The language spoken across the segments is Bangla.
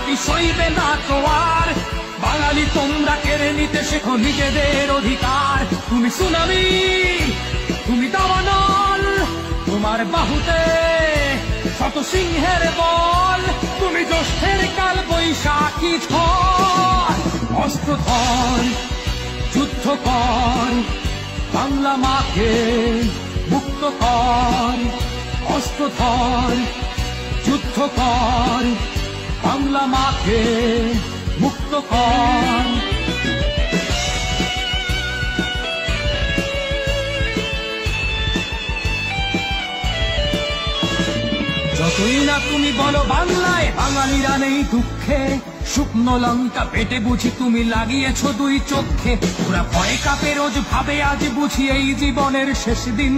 কি সইবে না তো আর। বাঙালি তোমরা কেড়ে নিতে শেখো নিজেদের অধিকার। তুমি সুনামি, তুমি দাবানল, তোমার বাহুতে শত সিংহের বল। তুমি জ্যৈষ্ঠের কাল বৈশাখী ঝড়। অস্ত্র ধর, যুদ্ধ কর, বাংলা মাকে মুক্ত কর। অস্ত্র ধর, যুদ্ধ কর, বাংলা মাকে মুক্ত কর। যতই না তুমি বলো বাংলায় বাঙালিরা নেই দুঃখে, শুকনো লঙ্কা পেটে বুঝি তুমি লাগিয়েছো দুই চোখে। ওরা ভয়ে কাপে রোজ ভাবে আজ বুঝি এই জীবনের শেষ দিন।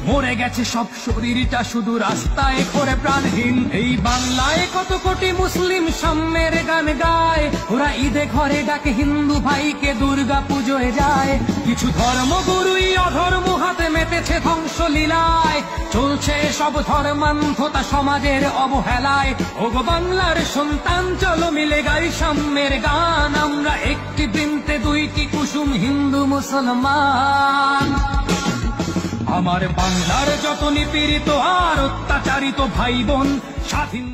মরে গেছে সব শরীরটা শুধু রাস্তায় করে প্রাণহীন। এই বাংলায় কত কোটি মুসলিম সাম্যের গান গায়। ওরা ঈদে ঘরে ডাকে হিন্দু ভাইকে, দুর্গা পুজোয় যায়। কিছু ধর্মগুরুই অধর্ম হাতে মেতেছে ধ্বংস লীলায়। চলছে সব ধর্মান্ধতা সমাজের অবহেলায়। ওগো বাংলার সন্তান চলো মিলে গাই সাম্যের গান। আমরা একটি বৃন্তে দুইটি কুসুম, হিন্দু মুসলমান। আমার বাংলার যত নিপীড়িত আর অত্যাচারিত ভাই বোন স্বাধীন